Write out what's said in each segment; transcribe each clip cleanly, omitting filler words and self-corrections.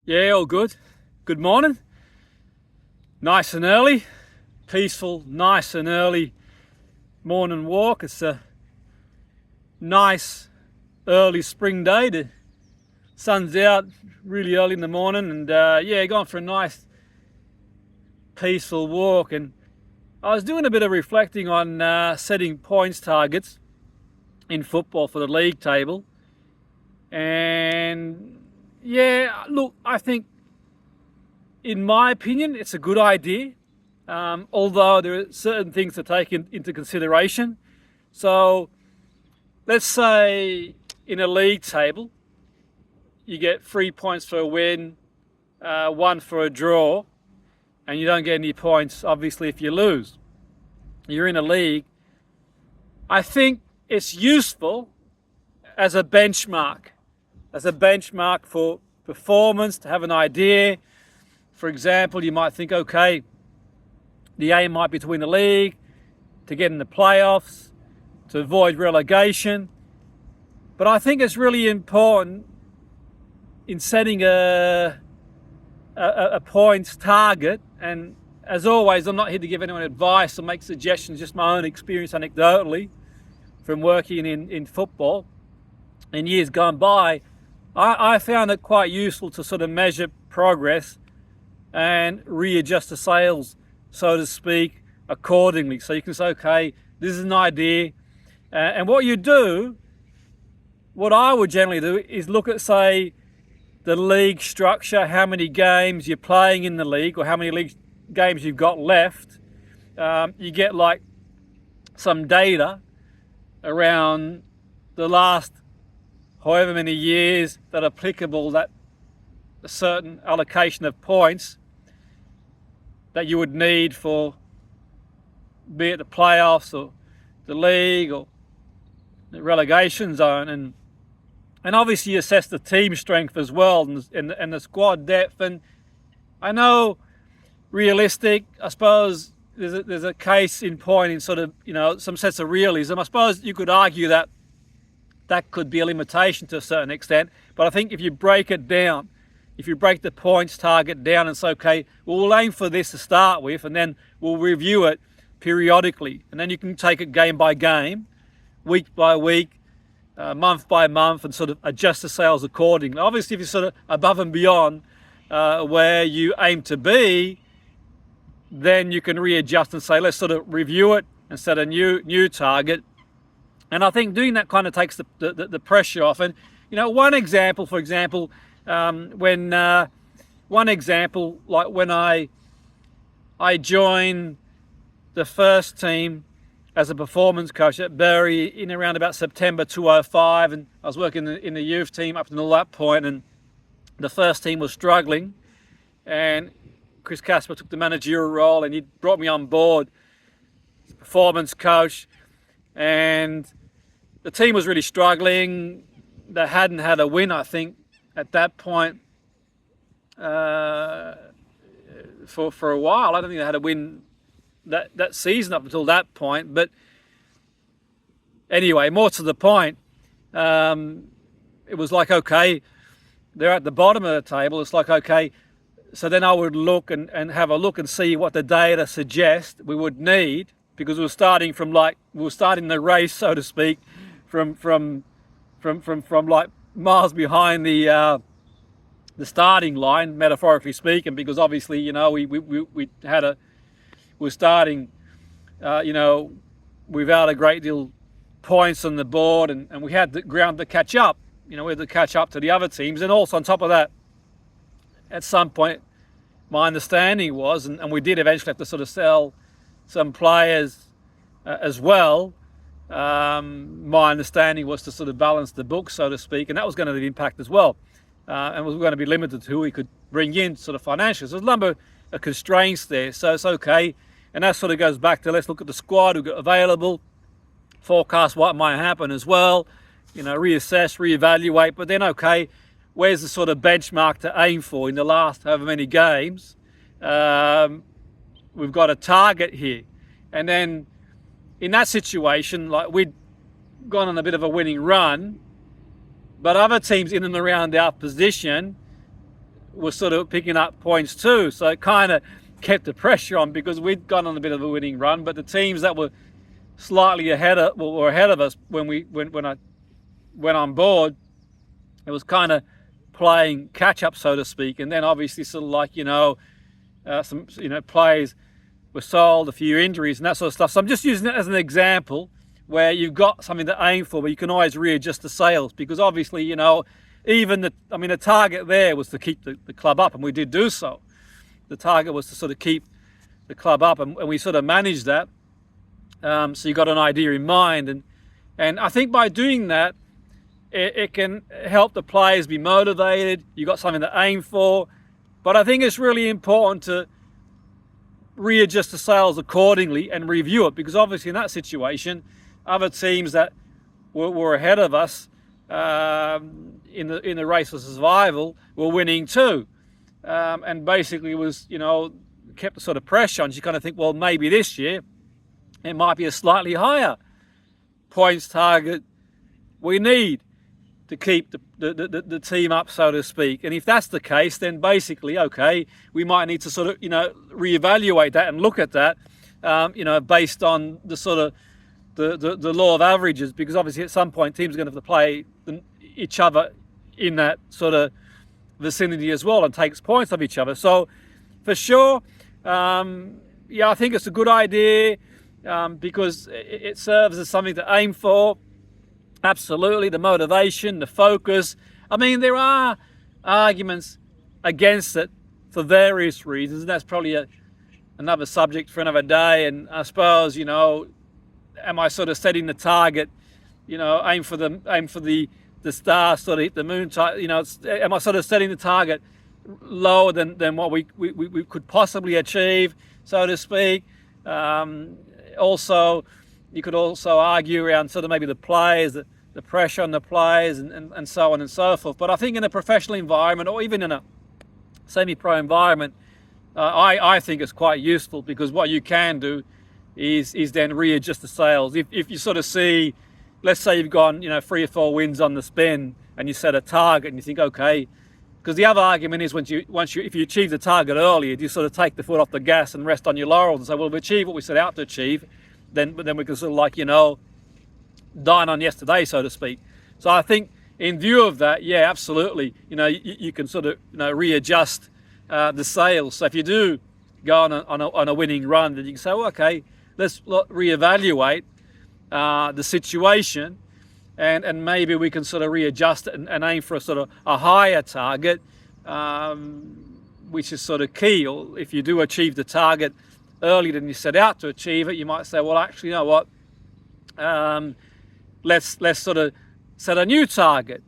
Yeah, all good. Good morning. Nice and early. Peaceful, nice and early morning walk. It's a nice early spring day. The sun's out really early in the morning and going for a nice peaceful walk. And I was doing a bit of reflecting on setting points targets in football for the league table. And look, I think, in my opinion, it's a good idea, although there are certain things to take into consideration. So let's say in a league table, you get 3 points for a win, 1 for a draw, and you don't get any points, obviously, if you lose. You're in a league. I think it's useful as a benchmark for performance, to have an idea. For example, you might think, okay, the aim might be to win the league, to get in the playoffs, to avoid relegation. But I think it's really important in setting a points target. And as always, I'm not here to give anyone advice or make suggestions, just my own experience anecdotally from working in football in years gone by. I found it quite useful to sort of measure progress and readjust the sails, so to speak, accordingly. So you can say, okay, this is an idea. And what I would generally do is look at, say, the league structure, how many games you're playing in the league or how many league games you've got left. You get like some data around the last however many years that are applicable, that a certain allocation of points that you would need for, be it the playoffs or the league or the relegation zone, and obviously you assess the team strength as well and the squad depth. And I know, realistic, I suppose there's a case in point in sort of, some sense of realism. I suppose you could argue that could be a limitation to a certain extent, but I think if you break it down, if you break the points target down and say, okay, well, we'll aim for this to start with, and then we'll review it periodically, and then you can take it game by game, week by week, month by month, and sort of adjust the sails accordingly. Obviously, if you're sort of above and beyond where you aim to be, then you can readjust and say, let's sort of review it and set a new target. And I think doing that kind of takes the pressure off. And one example, for example, when I joined the first team as a performance coach at Bury in around about September 2005, and I was working in the youth team up until that point, and the first team was struggling, and Chris Casper took the managerial role, and he brought me on board as a performance coach, and the team was really struggling. They hadn't had a win, I think, at that point for a while. I don't think they had a win that season up until that point. But anyway, more to the point, it was like, okay, they're at the bottom of the table. It's like, okay, so then I would look and have a look and see what the data suggests we would need, because we were starting the race, so to speak, from like miles behind the starting line, metaphorically speaking, because obviously, we're starting, without a great deal of points on the board, and we had the ground to catch up. We had to catch up to the other teams, and also on top of that, at some point, my understanding was, and we did eventually have to sort of sell some players as well. My understanding was to sort of balance the book, so to speak, and that was going to have an impact as well. And was going to be limited to who we could bring in sort of financially. So there's a number of constraints there. So it's okay. And that sort of goes back to, let's look at the squad we've got available, forecast what might happen as well, reassess, reevaluate. But then, okay, where's the sort of benchmark to aim for in the last however many games? We've got a target here. And then in that situation, like, we'd gone on a bit of a winning run, but other teams in and around our position was sort of picking up points too. So it kind of kept the pressure on because we'd gone on a bit of a winning run, but the teams that were slightly ahead of us when I went on board, it was kind of playing catch up, so to speak. And then obviously sort of like, some players were sold, a few injuries and that sort of stuff. So I'm just using it as an example where you've got something to aim for, but you can always readjust the sails because obviously, even the target there was to keep the club up, and we did do so. The target was to sort of keep the club up, and we sort of managed that. So you got an idea in mind, and I think by doing that, it can help the players be motivated. You got something to aim for, but I think it's really important to readjust the sails accordingly and review it, because obviously in that situation, other teams that were ahead of us in the race for survival were winning too, and basically was kept the sort of pressure on. You kind of think, well, maybe this year it might be a slightly higher points target we need to keep the team up, so to speak. And if that's the case, then basically, okay, we might need to sort of reevaluate that and look at that, based on the sort of the law of averages, because obviously at some point teams are going to have to play each other in that sort of vicinity as well and takes points of each other. So for sure, I think it's a good idea because it serves as something to aim for. Absolutely, the motivation, the focus. I mean, there are arguments against it for various reasons, and that's probably another subject for another day. And I suppose, am I sort of setting the target, aim for the star, sort of hit the moon, am I sort of setting the target lower than what we could possibly achieve, so to speak? Also, you could also argue around sort of maybe the players, the pressure on the players and so on and so forth. But I think in a professional environment or even in a semi-pro environment, I think it's quite useful, because what you can do is then readjust the sails. If you sort of see, let's say you've gone 3 or 4 wins on the spin and you set a target and you think, okay, because the other argument is if you achieve the target earlier, you sort of take the foot off the gas and rest on your laurels and say, well, we've achieved what we set out to achieve, then we can sort of dine on yesterday, so to speak. So I think in view of that, yeah, absolutely, you can sort of readjust the sails. So if you do go on a winning run, then you can say, well, okay, let's reevaluate the situation, and maybe we can sort of readjust it and aim for a sort of a higher target, which is sort of key. Or if you do achieve the target earlier than you set out to achieve it, you might say, well, actually, you know what? Let's sort of set a new target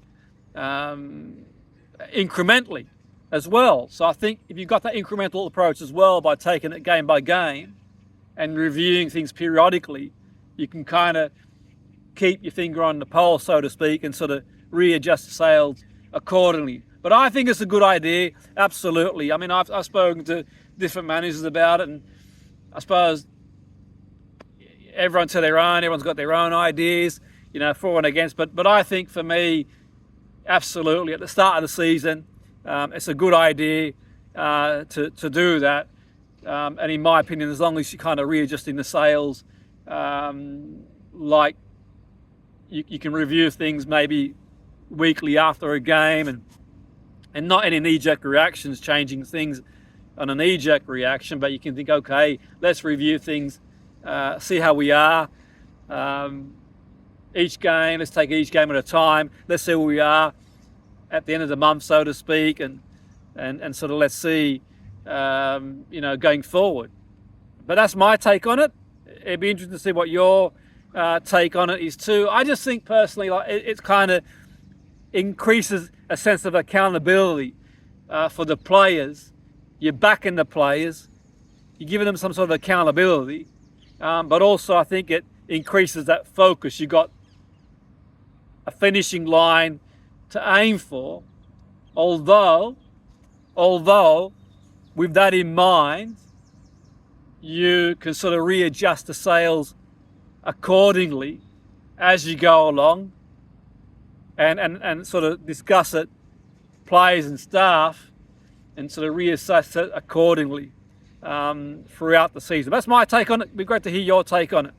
incrementally as well. So I think if you've got that incremental approach as well, by taking it game by game and reviewing things periodically, you can kind of keep your finger on the pulse, so to speak, and sort of readjust the sails accordingly. But I think it's a good idea, absolutely. I mean, I've spoken to different managers about it, and I suppose everyone's got their own ideas, for and against. But I think for me, absolutely, at the start of the season, it's a good idea to do that. And in my opinion, as long as you're kind of readjusting the sails, like you can review things maybe weekly after a game, and not any knee-jerk reactions, changing things on a knee-jerk reaction, but you can think, okay, let's review things, see how we are. Each game, let's take each game at a time. Let's see where we are at the end of the month, so to speak, and sort of let's see, going forward. But that's my take on it. It'd be interesting to see what your take on it is too. I just think personally, it kind of increases a sense of accountability for the players. You're backing the players, you're giving them some sort of accountability, but also I think it increases that focus. You've got a finishing line to aim for, although with that in mind, you can sort of readjust the sails accordingly as you go along, and sort of discuss it, players and staff, and sort of reassess it accordingly throughout the season. That's my take on it. It'd be great to hear your take on it.